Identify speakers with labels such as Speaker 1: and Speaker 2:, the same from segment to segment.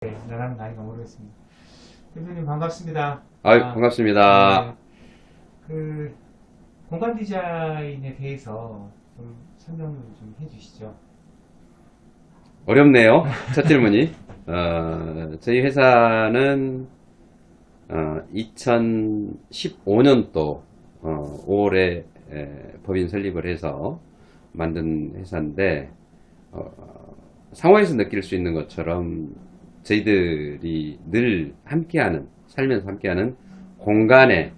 Speaker 1: 네, 나가는 거 아닌가 모르겠습니다. 대표님 반갑습니다.
Speaker 2: 아유, 반갑습니다.
Speaker 1: 네, 그 공간 디자인에 대해서 좀 설명을 좀 해주시죠.
Speaker 2: 어렵네요. 첫 질문이. 저희 회사는 2015년도 5월에 법인 설립을 해서 만든 회사인데, 상호에서 느낄 수 있는 것처럼 저희들이 늘 함께하는, 살면서 함께하는 공간에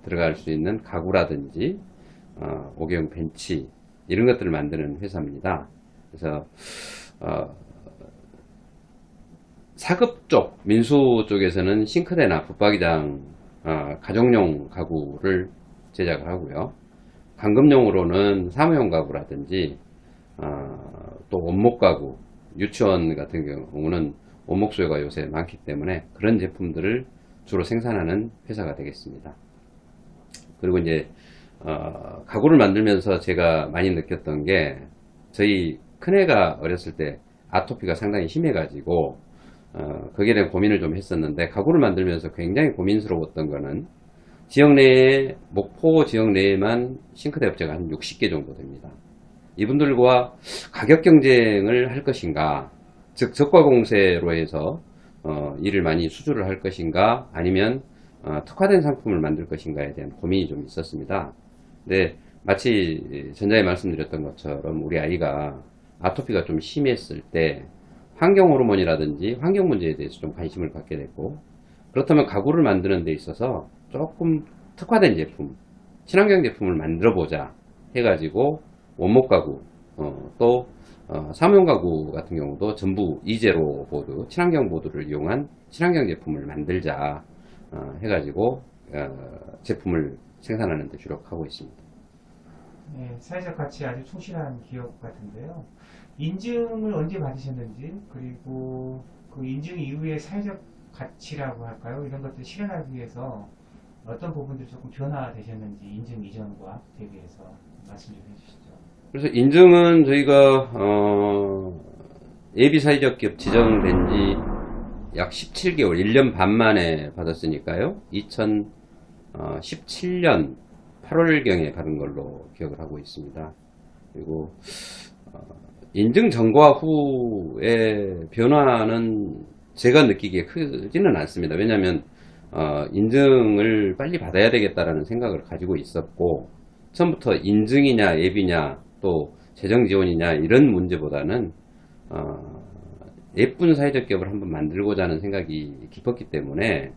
Speaker 2: 들어갈 수 있는 가구라든지, 옥외형 벤치, 이런 것들을 만드는 회사입니다. 그래서 사급 쪽, 민수 쪽에서는 싱크대나 붙박이장, 가정용 가구를 제작을 하고요. 강급용으로는 사무용 가구라든지, 또 원목 가구, 유치원 같은 경우는 원목 수요가 요새 많기 때문에 그런 제품들을 주로 생산하는 회사가 되겠습니다. 그리고 이제, 가구를 만들면서 제가 많이 느꼈던 게, 저희 큰애가 어렸을 때 아토피가 상당히 심해가지고 거기에 대한 고민을 좀 했었는데, 가구를 만들면서 굉장히 고민스러웠던 거는 지역 내에, 목포 지역 내에만 싱크대 업체가 한 60개 정도 됩니다. 이분들과 가격 경쟁을 할 것인가, 즉 적과 공세로 해서 일을 많이 수주를 할 것인가, 아니면 특화된 상품을 만들 것인가에 대한 고민이 좀 있었습니다. 근데 마치 전자에 말씀드렸던 것처럼 우리 아이가 아토피가 좀 심했을 때 환경 호르몬이라든지 환경 문제에 대해서 좀 관심을 갖게 됐고, 그렇다면 가구를 만드는 데 있어서 조금 특화된 제품, 친환경 제품을 만들어 보자 해가지고 원목 가구, 또 사무용 가구 같은 경우도 전부 이제로 보드, 친환경 보드를 이용한 친환경 제품을 만들자 해가지고 제품을 생산하는 데 주력하고 있습니다.
Speaker 1: 네, 사회적 가치 아주 충실한 기업 같은데요. 인증을 언제 받으셨는지, 그리고 그 인증 이후에 사회적 가치라고 할까요? 이런 것들 실현하기 위해서 어떤 부분들이 조금 변화되셨는지, 인증 이전과 대비해서 말씀 좀 해주시죠.
Speaker 2: 그래서 인증은 저희가 예비 사회적 기업 지정된 지 약 17개월, 1년 반 만에 받았으니까요. 2017년 8월경에 받은 걸로 기억을 하고 있습니다. 그리고 인증 전과 후의 변화는 제가 느끼기에 크지는 않습니다. 왜냐하면 인증을 빨리 받아야 되겠다라는 생각을 가지고 있었고, 처음부터 인증이냐 예비냐 또 재정 지원이냐 이런 문제보다는 예쁜 사회적 기업을 한번 만들고자 하는 생각이 깊었기 때문에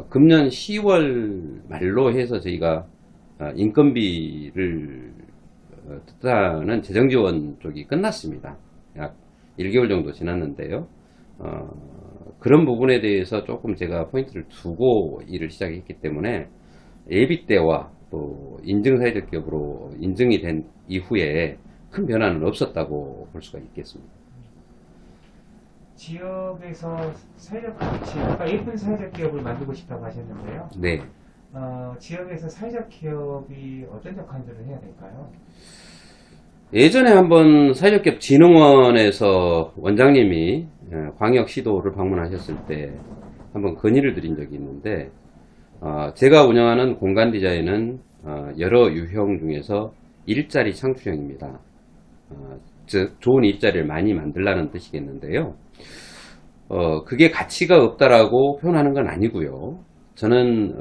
Speaker 2: 금년 10월 말로 해서 저희가 인건비를 뜻하는 재정 지원 쪽이 끝났습니다. 약 1개월 정도 지났는데요. 그런 부분에 대해서 조금 제가 포인트를 두고 일을 시작했기 때문에 예비 때와 또 인증 사회적 기업으로 인증이 된 이후에 큰 변화는 없었다고 볼 수가 있겠습니다.
Speaker 1: 지역에서 사회적 가치, 아까 예쁜 사회적 기업을 만들고 싶다고 하셨는데요.
Speaker 2: 네.
Speaker 1: 지역에서 사회적 기업이 어떤 역할들을 해야 될까요?
Speaker 2: 예전에 한번 사회적기업 진흥원에서 원장님이 광역시도를 방문하셨을 때 한번 건의를 드린 적이 있는데, 제가 운영하는 공간 디자인은 여러 유형 중에서 일자리 창출형입니다. 즉 좋은 일자리를 많이 만들라는 뜻이겠는데요. 그게 가치가 없다라고 표현하는 건 아니고요. 저는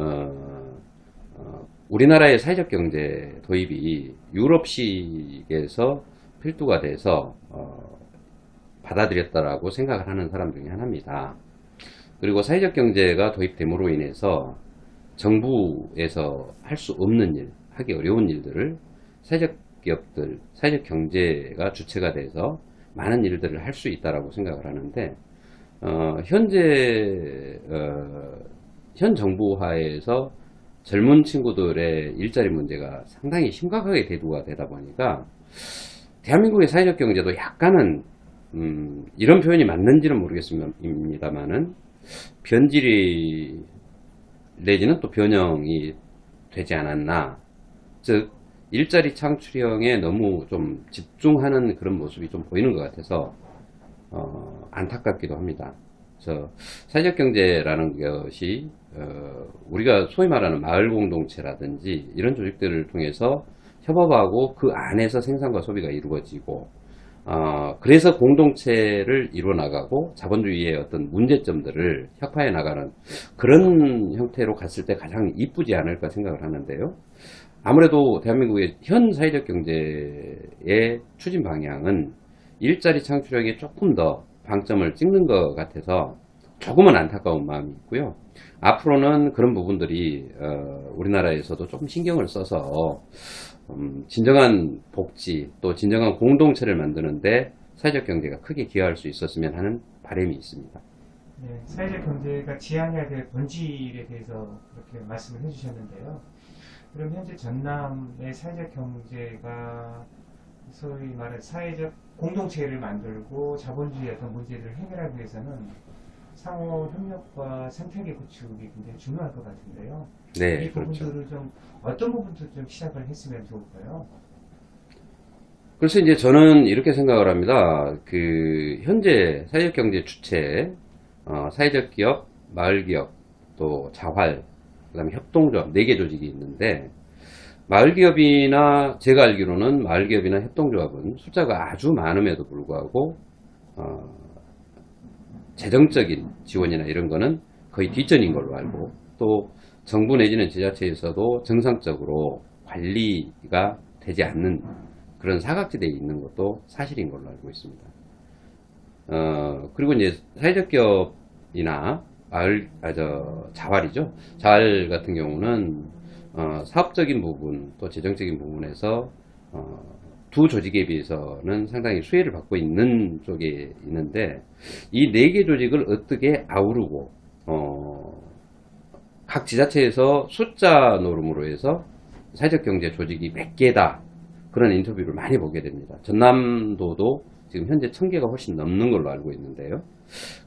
Speaker 2: 우리나라의 사회적 경제 도입이 유럽식에서 필두가 돼서 받아들였다라고 생각을 하는 사람 중에 하나입니다. 그리고 사회적 경제가 도입됨으로 인해서 정부에서 할 수 없는 일, 하기 어려운 일들을 사회적 기업들, 사회적 경제가 주체가 돼서 많은 일들을 할 수 있다라고 생각을 하는데, 현 정부 하에서 젊은 친구들의 일자리 문제가 상당히 심각하게 대두가 되다 보니까 대한민국의 사회적 경제도 약간은 이런 표현이 맞는지는 모르겠습니다만은 변질이 내지는 또 변형이 되지 않았나. 즉 일자리 창출형에 너무 좀 집중하는 그런 모습이 좀 보이는 것 같아서 안타깝기도 합니다. 그래서 사회적 경제라는 것이 우리가 소위 말하는 마을 공동체라든지 이런 조직들을 통해서 협업하고 그 안에서 생산과 소비가 이루어지고 그래서 공동체를 이루어 나가고 자본주의의 어떤 문제점들을 혁파해 나가는 그런 형태로 갔을 때 가장 이쁘지 않을까 생각을 하는데요. 아무래도 대한민국의 현 사회적 경제의 추진 방향은 일자리 창출력에 조금 더 방점을 찍는 것 같아서 조금은 안타까운 마음이 있고요. 앞으로는 그런 부분들이 우리나라에서도 조금 신경을 써서 진정한 복지 또 진정한 공동체를 만드는데 사회적 경제가 크게 기여할 수 있었으면 하는 바람이 있습니다.
Speaker 1: 네, 사회적 경제가 지향해야 될 본질에 대해서 그렇게 말씀을 해주셨는데요. 그럼 현재 전남의 사회적 경제가 소위 말하는 사회적 공동체를 만들고 자본주의 어떤 문제들을 해결하기 위해서는 상호 협력과 생태계 구축이 굉장히 중요할 것 같은데요.
Speaker 2: 네,
Speaker 1: 이
Speaker 2: 그렇죠.
Speaker 1: 부분들을 좀 어떤 부분부터 좀 시작을 했으면 좋을까요?
Speaker 2: 그래서 이제 저는 이렇게 생각을 합니다. 그 현재 사회적 경제 주체, 사회적 기업, 마을 기업, 또 자활, 그다음에 협동조합 4개 조직이 있는데 마을 기업이나 제가 알기로는 마을 기업이나 협동조합은 숫자가 아주 많음에도 불구하고 재정적인 지원이나 이런 거는 거의 뒷전인 걸로 알고 또 정부 내지는 지자체에서도 정상적으로 관리가 되지 않는 그런 사각지대에 있는 것도 사실인 걸로 알고 있습니다. 그리고 이제 사회적 기업이나 자활이죠. 자활 같은 경우는 사업적인 부분 또 재정적인 부분에서 두 조직에 비해서는 상당히 수혜를 받고 있는 쪽에 있는데 이 4개 조직을 어떻게 아우르고 각 지자체에서 숫자 노름으로 해서 사회적 경제 조직이 몇 개다 그런 인터뷰를 많이 보게 됩니다. 전남도도 지금 현재 1000개가 훨씬 넘는 걸로 알고 있는데요.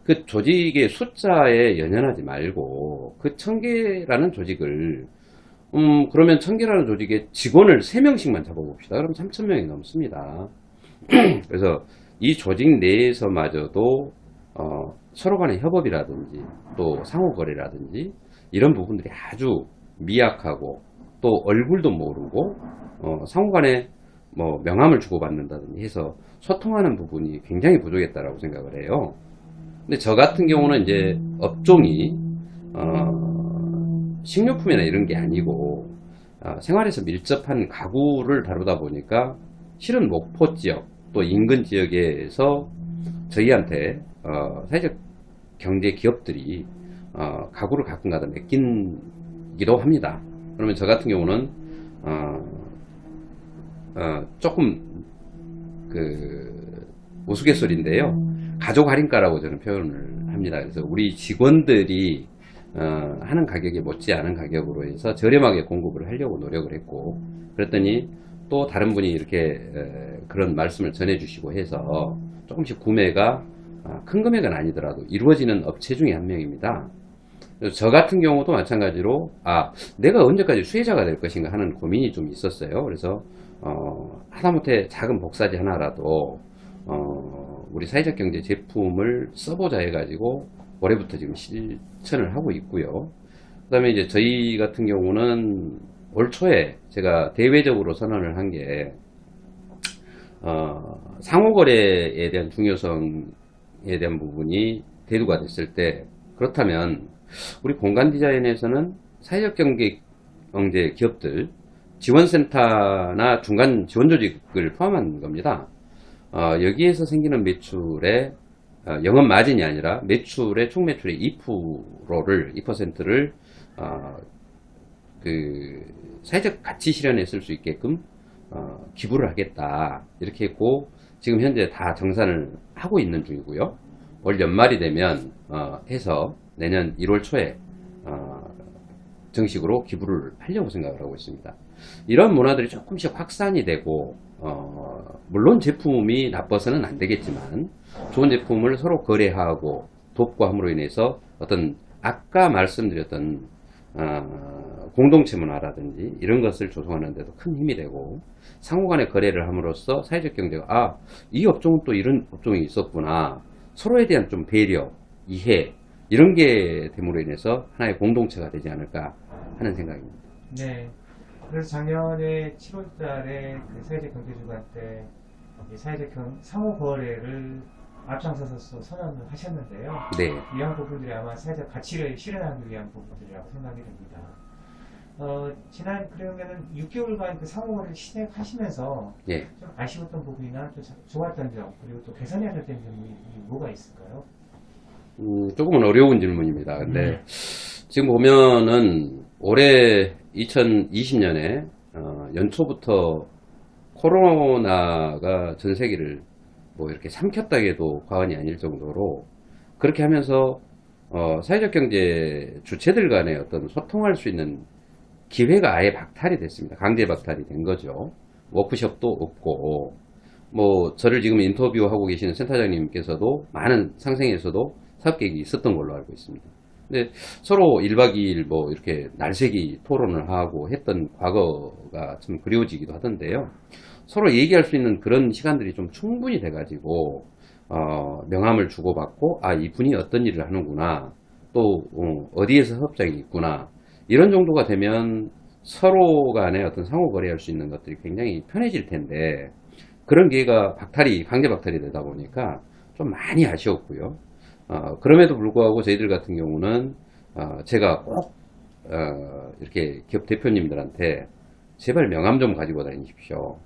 Speaker 2: 그 조직의 숫자에 연연하지 말고 그 1000개라는 조직을 그러면 1000개라는 조직의 직원을 3명씩만 잡아봅시다. 그럼 3000명이 넘습니다. 그래서 이 조직 내에서마저도 서로 간의 협업이라든지 또 상호거래라든지 이런 부분들이 아주 미약하고 또 얼굴도 모르고 상호 간에 뭐 명함을 주고받는다든지 해서 소통하는 부분이 굉장히 부족했다라고 생각을 해요. 근데 저 같은 경우는 이제 업종이 식료품이나 이런 게 아니고 생활에서 밀접한 가구를 다루다 보니까 실은 목포 지역 또 인근 지역에서 저희한테 사회적 경제 기업들이 가구를 가끔가다 맡기도 합니다. 그러면 저 같은 경우는 조금 그 우스갯소리인데요. 가족 할인가라고 저는 표현을 합니다. 그래서 우리 직원들이 하는 가격에 못지않은 가격으로 해서 저렴하게 공급을 하려고 노력을 했고 그랬더니 또 다른 분이 이렇게 그런 말씀을 전해주시고 해서 조금씩 구매가 큰 금액은 아니더라도 이루어지는 업체 중에 한 명입니다. 저 같은 경우도 마찬가지로 내가 언제까지 수혜자가 될 것인가 하는 고민이 좀 있었어요. 그래서 하다못해 작은 복사지 하나라도 우리 사회적 경제 제품을 써보자 해가지고 올해부터 지금 실천을 하고 있고요. 그 다음에 이제 저희 같은 경우는 올 초에 제가 대외적으로 선언을 한 게 상호거래에 대한 중요성에 대한 부분이 대두가 됐을 때 그렇다면 우리 공간 디자인에서는 사회적 경제 기업들 지원센터나 중간 지원 조직을 포함한 겁니다. 여기에서 생기는 매출의 영업 마진이 아니라 매출의 총 매출의 2%를 그 사회적 가치 실현에 쓸 수 있게끔 기부를 하겠다 이렇게 했고 지금 현재 다 정산을 하고 있는 중이고요. 올 연말이 되면 해서 내년 1월 초에 정식으로 기부를 하려고 생각을 하고 있습니다. 이런 문화들이 조금씩 확산이 되고 물론 제품이 나빠서는 안 되겠지만 좋은 제품을 서로 거래하고 돕고 함으로 인해서 어떤 아까 말씀드렸던 공동체 문화라든지 이런 것을 조성하는 데도 큰 힘이 되고 상호 간의 거래를 함으로써 사회적 경제가 이 업종은 또 이런 업종이 있었구나 서로에 대한 좀 배려 이해 이런 게 됨으로 인해서 하나의 공동체가 되지 않을까 하는 생각입니다.
Speaker 1: 네. 그래서 작년에 7월 달에 그 사회적 경제주간 때 사회적 상호 거래를 앞장서서 선언을 하셨는데요.
Speaker 2: 네,
Speaker 1: 이러한 부분들이 아마 사회적 가치를 실현하기 위한 부분들이라고 생각이 됩니다. 지난 그러면은 6개월간 그 상호 거래를 시작하시면서
Speaker 2: 예.
Speaker 1: 좀 아쉬웠던 부분이나 또 좋았던 점 그리고 또 개선해야 될 점이 뭐가 있을까요?
Speaker 2: 조금은 어려운 질문입니다. 근데 지금 보면은 올해 2020년에 연초부터 코로나가 전 세계를 뭐 이렇게 삼켰다 해도 과언이 아닐 정도로 그렇게 하면서 사회적 경제 주체들 간의 어떤 소통할 수 있는 기회가 아예 박탈이 됐습니다. 강제 박탈이 된 거죠. 워크숍도 없고 뭐 저를 지금 인터뷰하고 계시는 센터장님께서도 많은 상생에서도 사업 계획이 있었던 걸로 알고 있습니다. 근데 서로 1박 2일 뭐 이렇게 날새기 토론을 하고 했던 과거가 좀 그리워지기도 하던데요. 서로 얘기할 수 있는 그런 시간들이 좀 충분히 돼가지고 명함을 주고받고 아 이분이 어떤 일을 하는구나 또 어디에서 협작이 있구나 이런 정도가 되면 서로 간에 어떤 상호 거래할 수 있는 것들이 굉장히 편해질 텐데 그런 기회가 강제 박탈이 되다 보니까 좀 많이 아쉬웠고요. 그럼에도 불구하고 저희들 같은 경우는 제가 꼭 이렇게 기업 대표님들한테 제발 명함 좀 가지고 다니십시오.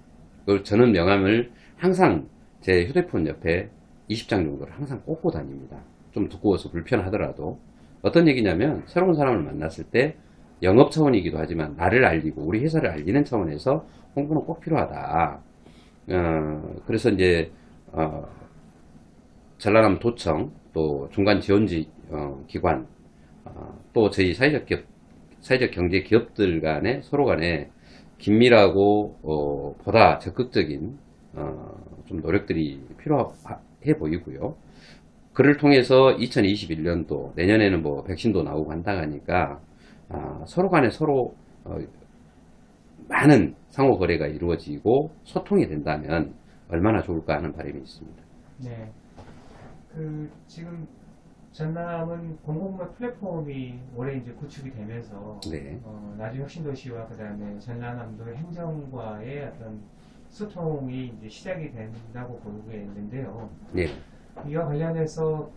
Speaker 2: 그리고 저는 명함을 항상 제 휴대폰 옆에 20장 정도를 항상 꽂고 다닙니다. 좀 두꺼워서 불편하더라도 어떤 얘기냐면 새로운 사람을 만났을 때 영업 차원이기도 하지만 나를 알리고 우리 회사를 알리는 차원에서 홍보는 꼭 필요하다. 그래서 이제 전라남 도청 또 중간 지원지 기관 또 저희 사회적 경제 기업들 간에 서로 간에 긴밀하고 보다 적극적인 좀 노력들이 필요해 보이고요. 그를 통해서 2021년도 내년에는 뭐 백신도 나오고 한다 하니까 서로 간에 서로 많은 상호 거래가 이루어지고 소통이 된다면 얼마나 좋을까 하는 바람이 있습니다.
Speaker 1: 네. 지금 전남은 공공부문 플랫폼이 올해 이제 구축이 되면서
Speaker 2: 네.
Speaker 1: 나주혁신도시와 그다음에 전라남도 행정과의 어떤 소통이 이제 시작이 된다고 보겠는데요.
Speaker 2: 네.
Speaker 1: 이와 관련해서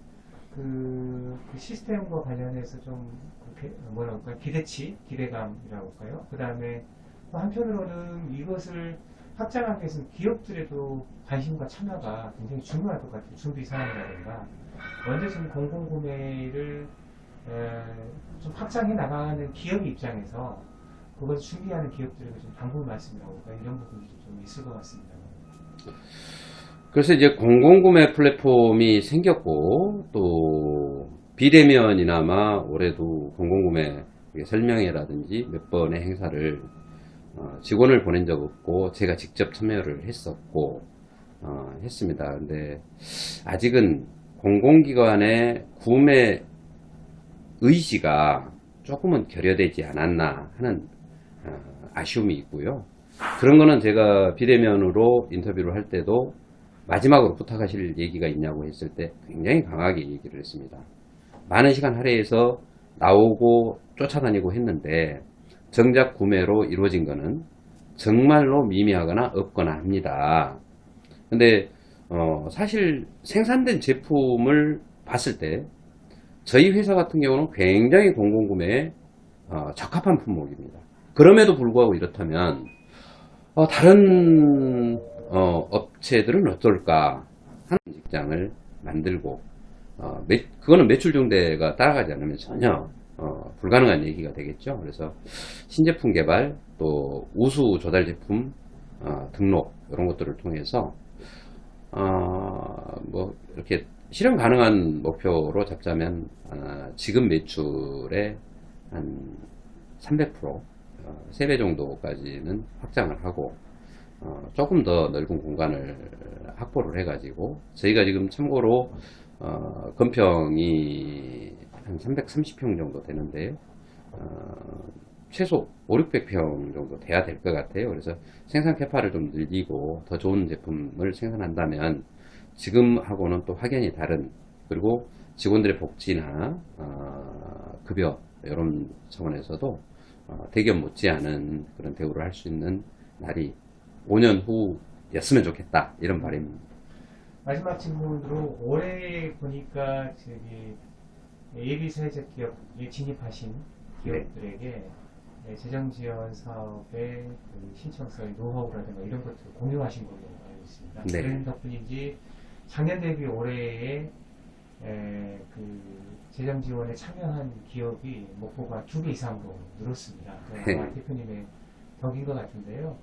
Speaker 1: 그 시스템과 관련해서 좀 뭐랄까 기대감이라고 할까요? 그다음에 또 한편으로는 이것을 확장하기 위해서는 기업들에도 관심과 참여가 굉장히 중요할 것 같아요. 준비 사항이라든가 먼저 좀 공공구매를 좀 확장해 나가는 기업 입장에서 그것을 준비하는 기업들에게 좀 당부 말씀이라고 할까요? 이런 부분이 좀 있을 것 같습니다.
Speaker 2: 그래서 이제 공공구매 플랫폼이 생겼고 또 비대면이나마 올해도 공공구매 설명회라든지 몇 번의 행사를 직원을 보낸 적 없고 제가 직접 참여를 했었고 했습니다. 근데 아직은 공공기관의 구매 의지가 조금은 결여되지 않았나 하는 아쉬움이 있고요. 그런 거는 제가 비대면으로 인터뷰를 할 때도 마지막으로 부탁하실 얘기가 있냐고 했을 때 굉장히 강하게 얘기를 했습니다. 많은 시간 할애해서 나오고 쫓아다니고 했는데 정작 구매로 이루어진 거는 정말로 미미하거나 없거나 합니다. 근데 사실 생산된 제품을 봤을 때 저희 회사 같은 경우는 굉장히 공공구매에 적합한 품목입니다. 그럼에도 불구하고 이렇다면 다른 업체들은 어떨까 하는 직장을 만들고 그거는 매출 증대가 따라가지 않으면 전혀 불가능한 얘기가 되겠죠. 그래서 신제품 개발 또 우수 조달 제품 등록 이런 것들을 통해서 뭐 이렇게 실현 가능한 목표로 잡자면 지금 매출의 한 300% 3배 정도까지는 확장을 하고 조금 더 넓은 공간을 확보를 해가지고 저희가 지금 참고로 건평이 한 330평 정도 되는데요. 최소 5, 600평 정도 돼야 될 것 같아요. 그래서 생산 캐파를 좀 늘리고 더 좋은 제품을 생산한다면 지금하고는 또 확연히 다른 그리고 직원들의 복지나 급여 이런 차원에서도 대기업 못지않은 그런 대우를 할 수 있는 날이 5년 후였으면 좋겠다 이런 바람입니다.
Speaker 1: 마지막 질문으로 올해 보니까 예비 사회적 기업에 진입하신 기업들에게 재정 지원 사업의 그 신청서의 노하우라든가 이런 것들을 공유하신 걸로 알고 있습니다.
Speaker 2: 네.
Speaker 1: 그런 덕분인지 작년 대비 올해에 그 재정 지원에 참여한 기업이 목표가 2배 이상으로 늘었습니다. 아마 대표님의 덕인 것 같은데요.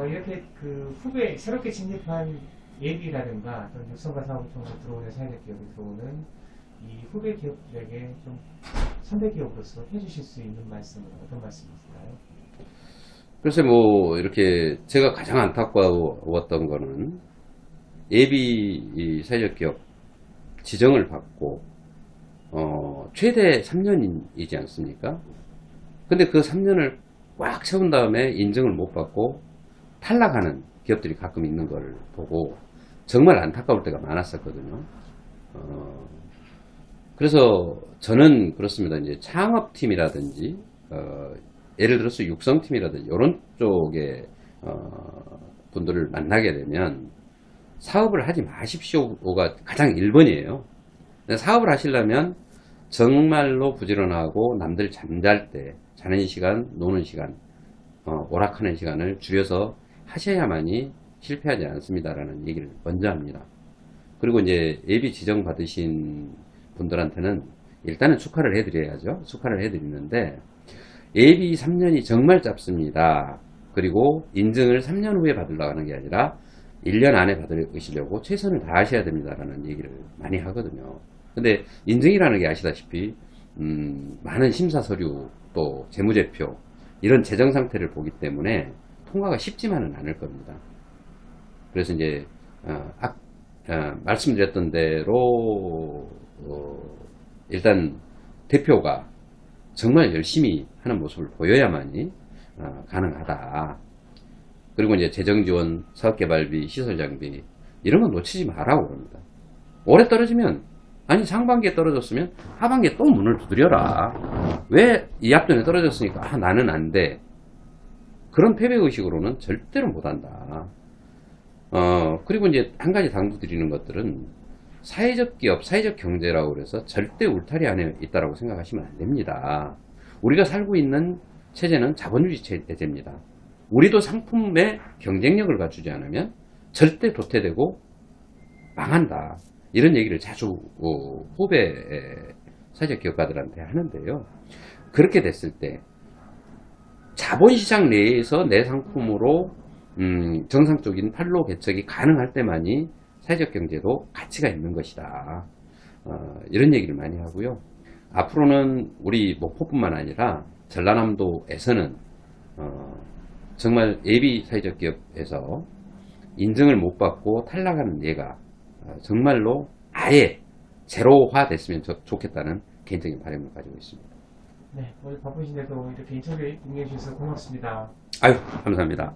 Speaker 1: 이렇게 그 후배 새롭게 진입한 예비라든가 또는 육성과 사업을 통해서 들어오는 사회적 기업에 들어오는 이 후배 기업들에게 좀 선배 기업으로서 해주실 수 있는 말씀은 어떤 말씀이실까요?
Speaker 2: 글쎄 뭐 이렇게 제가 가장 안타까웠던 거는 예비 이 사회적 기업 지정을 받고 최대 3년이지 않습니까? 근데 그 3년을 꽉 채운 다음에 인정을 못 받고 탈락하는 기업들이 가끔 있는 걸 보고 정말 안타까울 때가 많았었거든요. 그래서 저는 그렇습니다. 이제 창업팀이라든지 예를 들어서 육성팀이라든지 이런 쪽의 분들을 만나게 되면 사업을 하지 마십시오가 가장 1번이에요. 사업을 하시려면 정말로 부지런하고 남들 잠잘 때 자는 시간, 노는 시간, 오락하는 시간을 줄여서 하셔야만이 실패하지 않습니다라는 얘기를 먼저 합니다. 그리고 이제 예비 지정 받으신 분들한테는 일단은 축하를 해드려야죠. 축하를 해드리는데 예비 3년이 정말 짧습니다. 그리고 인증을 3년 후에 받으려고 하는 게 아니라 1년 안에 받으시려고 최선을 다하셔야 됩니다라는 얘기를 많이 하거든요. 근데 인증이라는 게 아시다시피 많은 심사 서류 또 재무제표 이런 재정 상태를 보기 때문에 통과가 쉽지만은 않을 겁니다. 그래서 이제 말씀드렸던 대로 일단 대표가 정말 열심히 하는 모습을 보여야만이 가능하다. 그리고 이제 재정지원, 사업개발비, 시설장비 이런 건 놓치지 말라고 그럽니다. 올해 떨어지면 아니 상반기에 떨어졌으면 하반기에 또 문을 두드려라. 왜 이 앞전에 떨어졌으니까 나는 안 돼. 그런 패배의식으로는 절대로 못한다. 그리고 이제 한 가지 당부드리는 것들은 사회적 기업, 사회적 경제라고 그래서 절대 울타리 안에 있다라고 생각하시면 안 됩니다. 우리가 살고 있는 체제는 자본주의 체제입니다. 우리도 상품의 경쟁력을 갖추지 않으면 절대 도태되고 망한다. 이런 얘기를 자주 후배 사회적 기업가들한테 하는데요. 그렇게 됐을 때 자본시장 내에서 내 상품으로 정상적인 판로 개척이 가능할 때만이 사회적 경제도 가치가 있는 것이다. 이런 얘기를 많이 하고요. 앞으로는 우리 목포뿐만 아니라 전라남도에서는 정말 예비 사회적 기업에서 인증을 못 받고 탈락하는 예가 정말로 아예 제로화 됐으면 좋겠다는 개인적인 바람을 가지고 있습니다.
Speaker 1: 네, 오늘 바쁘신데도 이렇게 인터뷰에 응해주셔서 고맙습니다.
Speaker 2: 아유, 감사합니다.